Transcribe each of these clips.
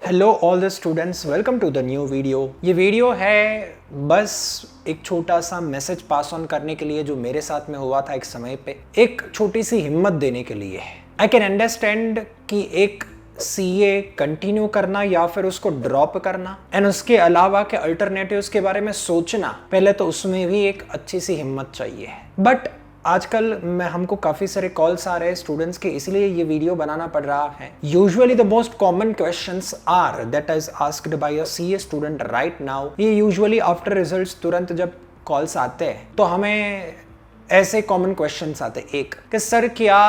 Hello all the students, welcome to the new video. ये video है बस एक छोटा सा मैसेज पास ऑन करने के लिए जो मेरे साथ में हुआ था एक समय पे, एक छोटी सी हिम्मत देने के लिए। आई कैन अंडरस्टैंड कि एक सीए कंटिन्यू करना या फिर उसको ड्रॉप करना एंड उसके अलावा के अल्टरनेटिव्स के बारे में सोचना, पहले तो उसमें भी एक अच्छी सी हिम्मत चाहिए। बट आजकल हमको काफ़ी सारे कॉल्स आ रहे हैं स्टूडेंट्स के, इसलिए ये वीडियो बनाना पड़ रहा है। Usually the most common questions are that is asked by a CA student right now. ये यूजुअली आफ्टर रिजल्ट्स तुरंत जब कॉल्स आते हैं तो हमें ऐसे कॉमन क्वेश्चंस आते हैं। एक कि सर क्या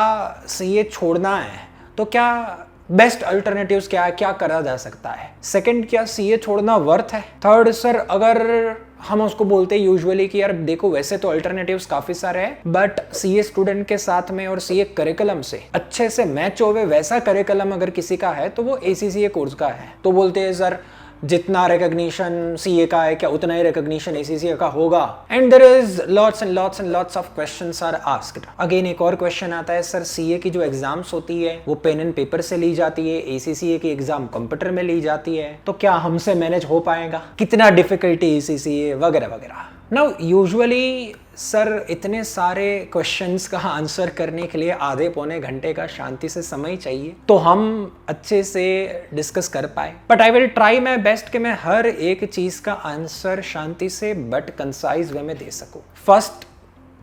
सीए छोड़ना है तो क्या बेस्ट अल्टरनेटिव्स क्या है, क्या करा जा सकता है। सेकंड, क्या सीए छोड़ना वर्थ है। थर्ड, सर अगर हम उसको बोलते हैं यूजुअली कि यार देखो वैसे तो अल्टरनेटिव्स काफी सारे हैं बट सीए स्टूडेंट के साथ में और सीए करिकुलम से अच्छे से मैच होवे वैसा करिकुलम अगर किसी का है तो वो एसीसीए कोर्स का है। तो बोलते हैं सर जितना रिकॉग्निशन सीए का है क्या उतना ही रिकॉग्निशन एसीसीए का होगा। And there is lots and lots and lots of questions are asked. Again एक और क्वेश्चन आता है, सर सीए की जो एग्जाम्स होती है वो पेन एंड पेपर से ली जाती है, एसीसीए की एग्जाम कंप्यूटर में ली जाती है, तो क्या हमसे मैनेज हो पाएगा, कितना डिफिकल्टी एसीसीए वगैरह वगैरह। नाउ यूजुअली सर इतने सारे क्वेश्चंस का आंसर करने के लिए आधे पौने घंटे का शांति से समय चाहिए तो हम अच्छे से डिस्कस कर पाए। But I will try my best कि मैं हर एक चीज का आंसर शांति से बट कंसाइज वे में दे सकूं। फर्स्ट,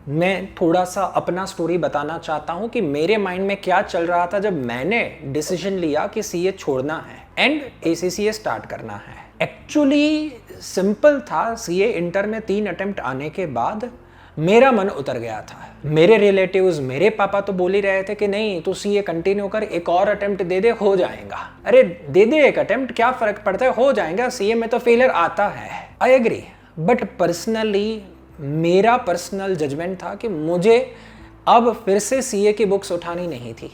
मैं थोड़ा सा अपना स्टोरी बताना चाहता हूं कि मेरे माइंड में क्या चल रहा था जब मैंने डिसीजन लिया कि सीए छोड़ना है एंड एसीसीए स्टार्ट करना है। एक्चुअली सिंपल था। सीए इंटर में 3 अटेम्प्ट आने के बाद मेरा मन उतर गया था। मेरे रिलेटिव्स, मेरे पापा तो बोल ही रहे थे कि नहीं तू सीए कंटिन्यू कर, एक और अटेम्प्ट दे दे हो जाएगा। अरे दे दे एक अटेम्प्ट, क्या फर्क पड़ता है, हो जाएगा, सीए में तो फेलियर आता है। आई एग्री, बट पर्सनली मेरा पर्सनल जजमेंट था कि मुझे अब फिर से सीए की बुक्स उठानी नहीं थी,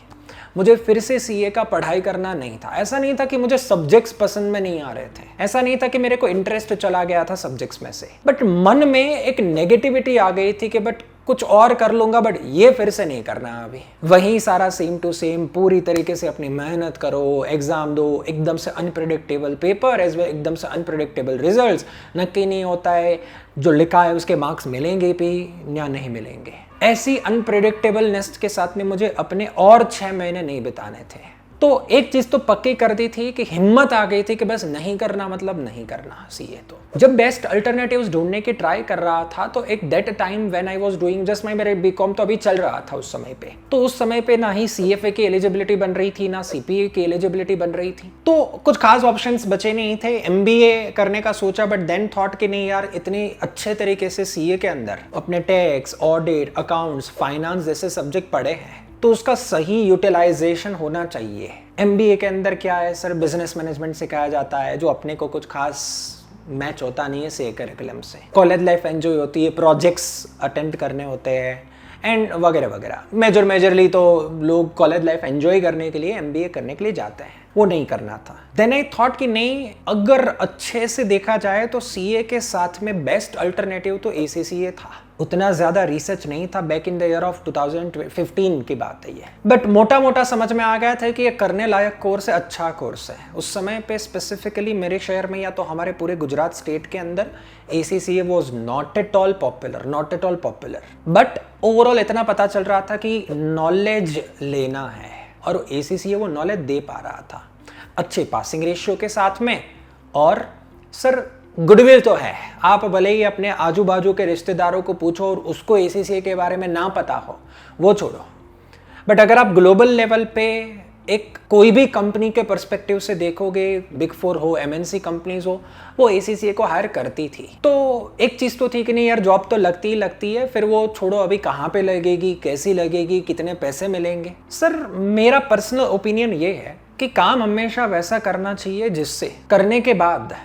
मुझे फिर से सीए का पढ़ाई करना नहीं था। ऐसा नहीं था कि मुझे सब्जेक्ट्स पसंद में नहीं आ रहे थे, ऐसा नहीं था कि मेरे को इंटरेस्ट चला गया था सब्जेक्ट्स में से, बट मन में एक नेगेटिविटी आ गई थी कि बट कुछ और कर लूंगा बट ये फिर से नहीं करना। अभी वही सारा सेम टू सेम पूरी तरीके से अपनी मेहनत करो, एग्जाम दो, एकदम से अनप्रेडिक्टेबल पेपर एज वेल एकदम से अनप्रेडिक्टेबल रिजल्ट्स, नक्की नहीं होता है जो लिखा है उसके मार्क्स मिलेंगे भी या नहीं मिलेंगे। ऐसी अनप्रेडिक्टेबलनेस के साथ में मुझे अपने और 6 महीने नहीं बिताने थे। तो एक चीज तो पक्की कर दी थी कि हिम्मत आ गई थी कि बस नहीं करना मतलब नहीं करना सीए। तो जब बेस्ट अल्टरनेटिव्स ढूंढने की ट्राई कर रहा था तो एक that time when I was doing just my मेरे बीकॉम तो अभी चल रहा था उस समय पे। तो उस समय पे ना ही सीएफए की एलिजिबिलिटी बन रही थी ना सीपीए की एलिजिबिलिटी बन रही थी, तो कुछ खास ऑप्शंस बचे नहीं थे। एमबीए करने का सोचा बट देन थॉट कि नहीं यार इतने अच्छे तरीके से सीए के अंदर अपने टैक्स, ऑडिट, अकाउंट्स, फाइनेंस जैसे सब्जेक्ट पढ़े हैं तो उसका सही यूटिलाइजेशन होना चाहिए। एमबीए के अंदर क्या है सर, बिजनेस मैनेजमेंट सिखाया जाता है जो अपने को कुछ खास मैच होता नहीं है सीए करिकुलम से। कॉलेज लाइफ एंजॉय होती है, प्रोजेक्ट्स अटेम्प्ट करने होते हैं एंड वगैरह वगैरह। मेजरली तो लोग कॉलेज लाइफ एंजॉय करने के लिए एमबीए करने के लिए जाते हैं, वो नहीं करना था। देन आई थॉट कि नहीं, अगर अच्छे से देखा जाए तो सीए के साथ में बेस्ट अल्टरनेटिव तो एसीसीए था। उतना ज्यादा रिसर्च नहीं था back in the year of 2015 की बात है ये, बट मोटा मोटा समझ में आ गया था कि ये करने लायक कोर्स है, अच्छा कोर्स है। उस समय पे स्पेसिफिकली मेरे शहर में या तो हमारे पूरे गुजरात स्टेट के अंदर ACCA was not at all popular. But overall इतना पता चल रहा था कि नॉलेज लेना है और एसीसीए वो नॉलेज दे पा रहा था अच्छे पासिंग रेशियो के साथ में। और सर गुडविल तो है, आप भले ही अपने आजू बाजू के रिश्तेदारों को पूछो और उसको एसीसीए के बारे में ना पता हो, वो छोड़ो, बट अगर आप ग्लोबल लेवल पे एक कोई भी कंपनी के पर्सपेक्टिव से देखोगे, बिग 4 हो, एमएनसी कंपनीज हो, वो एसीसीए को हायर करती थी। तो एक चीज तो थी कि नहीं यार जॉब तो लगती ही लगती है, फिर वो छोड़ो अभी कहाँ पे लगेगी, कैसी लगेगी, कितने पैसे मिलेंगे। सर मेरा पर्सनल ओपिनियन ये है कि काम हमेशा वैसा करना चाहिए जिससे करने के बाद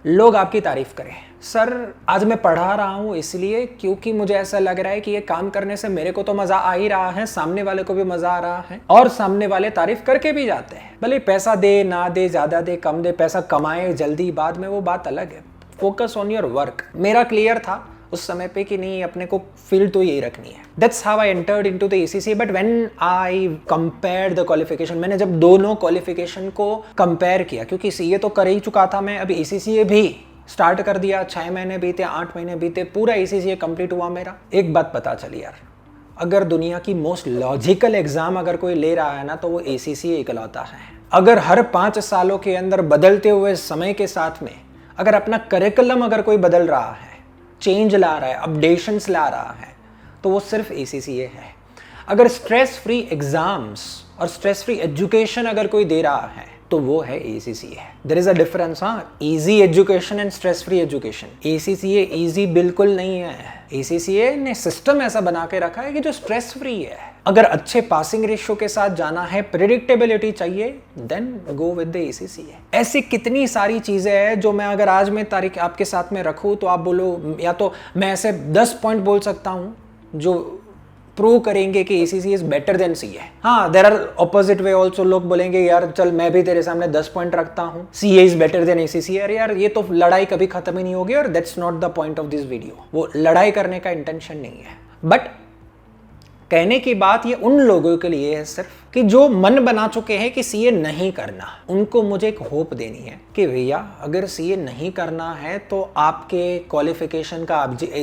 लोग आपकी तारीफ करें। सर आज मैं पढ़ा रहा हूँ इसलिए क्योंकि मुझे ऐसा लग रहा है कि ये काम करने से मेरे को तो मजा आ ही रहा है, सामने वाले को भी मजा आ रहा है और सामने वाले तारीफ करके भी जाते हैं। भले पैसा दे ना दे, ज्यादा दे कम दे, पैसा कमाए जल्दी बाद में, वो बात अलग है। Focus on your work. मेरा क्लियर था उस समय पे कि नहीं अपने को फील्ड तो यही रखनी है। That's how I entered into the ACCA. But when I compare the qualification, मैंने जब दोनों क्वालिफिकेशन को कंपेयर किया, क्योंकि सीए तो कर ही चुका था मैं, अभी एसीसीए भी स्टार्ट कर दिया, 6 महीने बीते, 8 महीने बीते, पूरा एसीसीए कंप्लीट हुआ मेरा। एक बात पता चली यार, अगर दुनिया की मोस्ट लॉजिकल एग्जाम अगर कोई ले रहा है ना तो वो एसीसीए इकलौता है। अगर हर 5 सालों के अंदर बदलते हुए समय के साथ में अगर अपना करिकुलम अगर कोई बदल रहा है, चेंज ला रहा है, अपडेशंस ला रहा है, तो वो सिर्फ एसीसीए है। अगर स्ट्रेस फ्री एग्जाम्स और स्ट्रेस फ्री एजुकेशन अगर कोई दे रहा है तो वो है ACCA. There is a difference. हाँ, easy education and stress free education. ACCA easy बिल्कुल नहीं है। एसीसीए ने सिस्टम ऐसा बना के रखा है कि जो स्ट्रेस फ्री है। अगर अच्छे पासिंग रेशियो के साथ जाना है, प्रेडिक्टेबिलिटी चाहिए, then go with the ACCA. ऐसी कितनी सारी चीजें हैं जो मैं अगर आज में तारीख आपके साथ में रखूं तो आप बोलो, या तो मैं ऐसे 10 पॉइंट बोल सकता हूं जो प्रूव करेंगे कि ACCA is better than CA. हाँ, there are opposite way also. लोग बोलेंगे यार चल मैं भी तेरे सामने 10 पॉइंट रखता हूँ, CA is better then ACCA. अरे यार ये तो लड़ाई कभी खत्म ही नहीं होगी, और that's not the point of this video. वो लड़ाई करने का इंटेंशन नहीं है। बट कहने की बात ये उन लोगों के लिए है सिर्फ कि जो मन बना चुके हैं कि सीए नहीं करना, उनको मुझे एक होप देनी है कि भैया अगर सीए नहीं करना है तो आपके क्वालिफिकेशन का,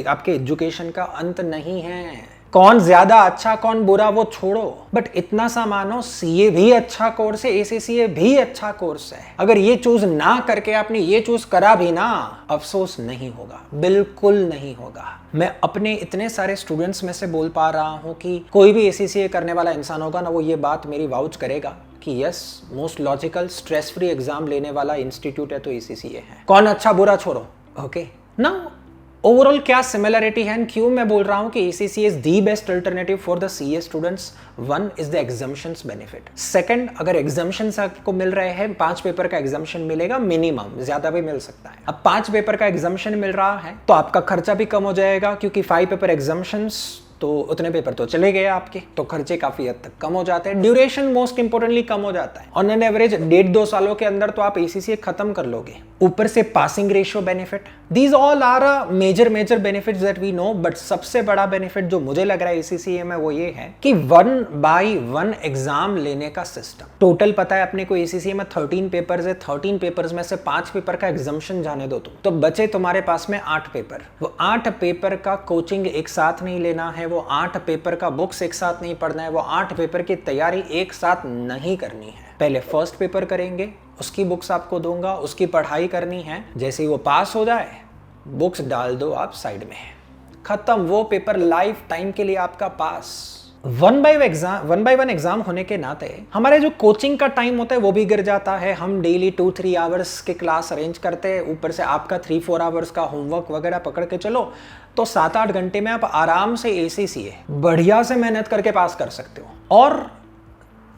आपके एजुकेशन का अंत नहीं है। कौन ज्यादा अच्छा कौन बुरा वो छोड़ो, बट इतना सा मानो सीए भी अच्छा कोर्स है, एसीसीए भी अच्छा कोर्स है। अगर ये चूज ना करके आपने ये चूज करा भी ना, अफसोस नहीं होगा, बिल्कुल नहीं होगा। मैं अपने इतने सारे स्टूडेंट्स में से बोल पा रहा हूं कि कोई भी एसीसीए करने वाला इंसान होगा ना, वो ये बात मेरी वाउच करेगा कि yes, most logical stress free exam लेने वाला इंस्टीट्यूट है तो एसीसीए है। कौन अच्छा बुरा छोड़ो, ओके ना। ओवरऑल क्या सिमिलरिटी है, क्यों मैं बोल रहा हूं कि ACCA is the best alternative for the CA students. 1 is the exemptions benefit. Second, अगर एग्जाम्शंस आपको मिल रहे हैं, 5 पेपर का एग्जाम्शन मिलेगा मिनिमम, ज्यादा भी मिल सकता है। अब 5 पेपर का एग्जाम्शन मिल रहा है तो आपका खर्चा भी कम हो जाएगा, क्योंकि 5 पेपर एग्जाम्शंस तो उतने पेपर तो चले गए आपके, तो खर्चे काफी हद तक कम हो जाते हैं। ड्यूरेशन मोस्ट इंपोर्टेंटली कम हो जाता है। ऑन एन एवरेज 1.5-2 सालों के अंदर तो आप एसीसीए खत्म कर लोगे। ऊपर से passing ratio benefit, these all are a major benefits that we know. But सबसे बड़ा बेनिफिट जो मुझे लग रहा है एसीसीए में वो ये है कि 1 by 1 एग्जाम लेने का सिस्टम। टोटल पता है अपने को एसीसीए में 13 पेपर्स है। 13 पेपर्स में से 5 पेपर का एग्जाम्शन जाने दो तो बचे तुम्हारे पास में 8 पेपर। वो 8 पेपर का कोचिंग एक साथ नहीं लेना है, वो 8 पेपर का बुक्स एक साथ नहीं पढ़ना है, वो 8 पेपर की तैयारी एक साथ नहीं करनी है। पहले फर्स्ट पेपर करेंगे, उसकी बुक्स आपको दूंगा, उसकी पढ़ाई करनी है। जैसे ही वो पास हो जाए, बुक्स डाल दो आप साइड में, खत्म। वो पेपर लाइफ टाइम के लिए आपका पास। 1 by 1 एग्जाम होने के नाते हमारे जो कोचिंग का टाइम होता है वो भी गिर जाता है। हम डेली 2-3 आवर्स के क्लास अरेंज करते हैं, ऊपर से आपका 3-4 आवर्स का होमवर्क वगैरह पकड़ के चलो, तो 7-8 घंटे में आप आराम से एसीसीए बढ़िया से मेहनत करके पास कर सकते हो। और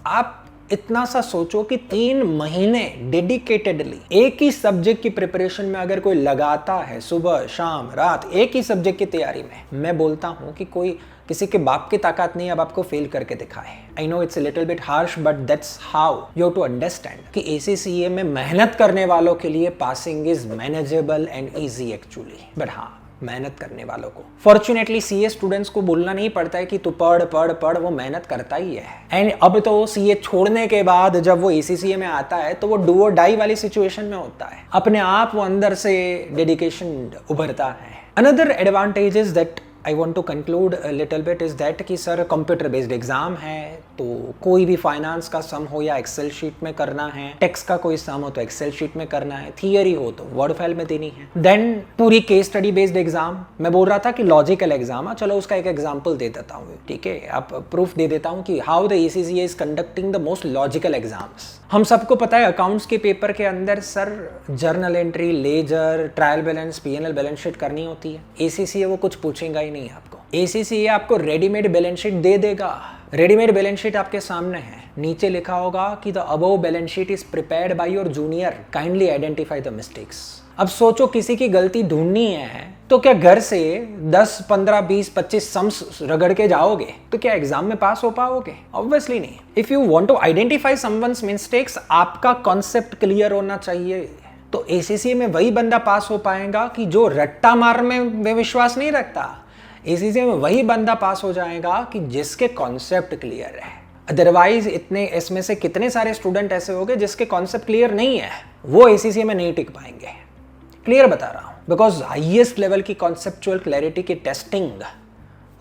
आप इतना सा सोचो कि 3 महीने डेडिकेटेडली एक ही सब्जेक्ट की प्रिपरेशन में अगर कोई लगाता है, सुबह शाम रात एक ही सब्जेक्ट की तैयारी में, मैं बोलता हूं कि कोई किसी के बाप की ताकत नहीं अब आपको फेल करके दिखाए। I know it's a little bit harsh, but that's how you have to understand कि एसीसीए में मेहनत करने वालों के लिए passing is manageable and easy actually. But हाँ, मेहनत करने वालों को फॉर्चुनेटली सीए स्टूडेंट्स को बोलना नहीं पड़ता है कि तू पढ़ पढ़ पढ़, वो मेहनत करता ही है। एंड अब तो सीए छोड़ने के बाद जब वो एसीसीए में आता है तो वो डू और डाई वाली सिचुएशन में होता है, अपने आप वो अंदर से डेडिकेशन उभरता है। Another advantage is that I want to conclude little bit is that कि सर कंप्यूटर बेस्ड एग्जाम है, तो कोई भी फाइनेंस का सम हो या एक्सेल शीट में करना है, टैक्स का कोई सम हो तो एक्सेल शीट में करना है, थियरी हो तो वर्ड फाइल में देनी है। देन पूरी केस स्टडी बेस्ड एग्जाम, मैं बोल रहा था कि लॉजिकल एग्जाम, चलो उसका एक एग्जाम्पल दे देता हूँ, ठीक है, आप प्रूफ दे देता हूँ कि how the ACCA is conducting the most logical exams. हम सबको पता है अकाउंट्स के पेपर के अंदर sir journal entry, ledger, trial balance, PNL balance sheet करनी होती है। एसीसीए वो कुछ पूछेगा ही नहीं आपको। एसीसीए आपको रेडीमेड बैलेंस शीट दे देगा। रेडीमेड बैलेंस शीट आपके सामने है, नीचे लिखा होगा कि the above balance sheet is prepared by your junior, kindly identify the mistakes. अब सोचो किसी की गलती ढूंढनी है तो क्या घर से 10, 15, 20, 25 सम्स रगड़ के जाओगे तो क्या एग्जाम में पास हो पाओगे? ऑब्वियसली नहीं। If you want to identify someone's mistakes, आपका कॉन्सेप्ट क्लियर होना चाहिए। तो ACCA में वही बंदा पास हो पाएगा कि जो रट्टा मार में विश्वास नहीं रखता। ACCA में वही बंदा पास हो जाएगा कि जिसके कॉन्सेप्ट क्लियर है। अदरवाइज इतने इसमें से कितने सारे स्टूडेंट ऐसे होंगे जिसके कॉन्सेप्ट क्लियर नहीं है, वो ACCA में नहीं टिक पाएंगे। क्लियर बता रहा हूं, बिकॉज हाईएस्ट लेवल की कॉन्सेप्चुअल क्लैरिटी की टेस्टिंग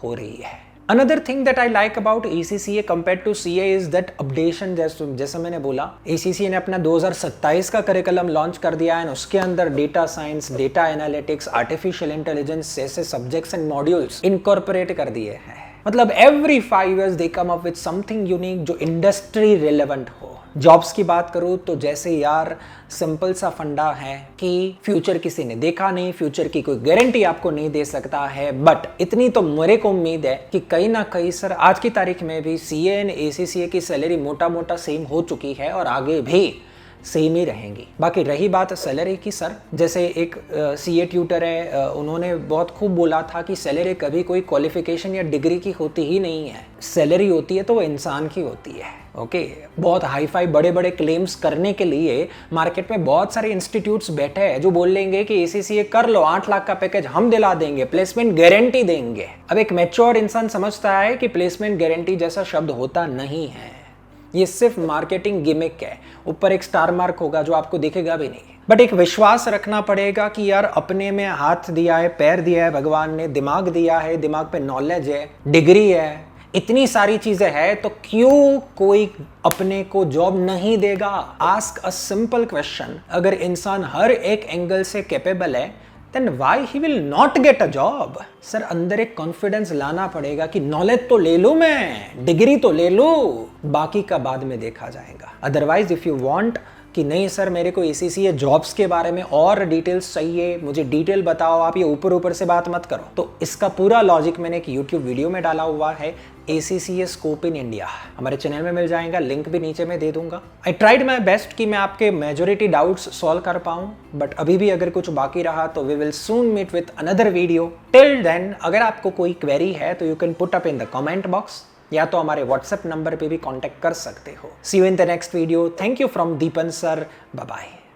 हो रही है। Another thing that I like about ACCA compared to CA is that updation, जैसे मैंने बोला ACCA ने अपना 2027 का करिकुलम लॉन्च कर दिया है, उसके अंदर data science, data analytics, artificial intelligence जैसे सब्जेक्ट्स एंड मॉड्यूल्स इनकॉर्पोरेट कर दिए हैं। मतलब every 5 years they come up with something unique जो इंडस्ट्री रिलेवेंट हो। जॉब्स की बात करूँ तो जैसे यार सिंपल सा फंडा है कि फ्यूचर किसी ने देखा नहीं, फ्यूचर की कोई गारंटी आपको नहीं दे सकता है, बट इतनी तो मेरे को उम्मीद है कि कहीं ना कहीं सर आज की तारीख में भी CA एंड ACCA की सैलरी मोटा मोटा सेम हो चुकी है और आगे भी सेम ही रहेंगी। बाकी रही बात सैलरी की, सर जैसे एक CA ट्यूटर है, उन्होंने बहुत खूब बोला था कि सैलरी कभी कोई क्वालिफिकेशन या डिग्री की होती ही नहीं है, सैलरी होती है तो वो इंसान की होती है। ओके, बहुत हाई फाई बड़े बड़े क्लेम्स करने के लिए मार्केट में बहुत सारे इंस्टीट्यूट्स बैठे हैं जो बोल लेंगे कि ACCA कर लो, 8 लाख का पैकेज हम दिला देंगे, प्लेसमेंट गारंटी देंगे। अब एक मैच्योर इंसान समझता है कि प्लेसमेंट गारंटी जैसा शब्द होता नहीं है, ये सिर्फ मार्केटिंग गिमिक है, ऊपर एक स्टार मार्क होगा जो आपको दिखेगा भी नहीं। बट एक विश्वास रखना पड़ेगा कि यार अपने में हाथ दिया है, पैर दिया है भगवान ने, दिमाग दिया है, दिमाग पे नॉलेज है, डिग्री है, इतनी सारी चीजें हैं, तो क्यों कोई अपने को जॉब नहीं देगा। आस्क अ सिंपल क्वेश्चन, अगर इंसान हर एक एंगल से कैपेबल है then why he will not get a job? Sir अंदर एक कॉन्फिडेंस लाना पड़ेगा कि नॉलेज तो ले लूं मैं, डिग्री तो ले लूं, बाकी का बाद में देखा जाएगा। अदरवाइज इफ यू वांट कि नहीं सर मेरे को ACCA जॉब्स के बारे में और डिटेल्स चाहिए, मुझे डिटेल बताओ, आप ये ऊपर ऊपर से बात मत करो, तो इसका पूरा लॉजिक मैंने एक YouTube वीडियो में डाला हुआ है, ACCA स्कोप इन इंडिया, हमारे चैनल में मिल जाएगा, लिंक भी नीचे में दे दूंगा। आई ट्राइड माई बेस्ट कि मैं आपके मेजोरिटी डाउट्स सॉल्व कर पाऊँ, बट अभी भी अगर कुछ बाकी रहा तो we will soon meet with another video. Till then अगर आपको कोई क्वेरी है तो you can put up in the comment box, या तो हमारे व्हाट्सएप नंबर पे भी कांटेक्ट कर सकते हो। See you in the next video. Thank you from Deepan sir, bye bye.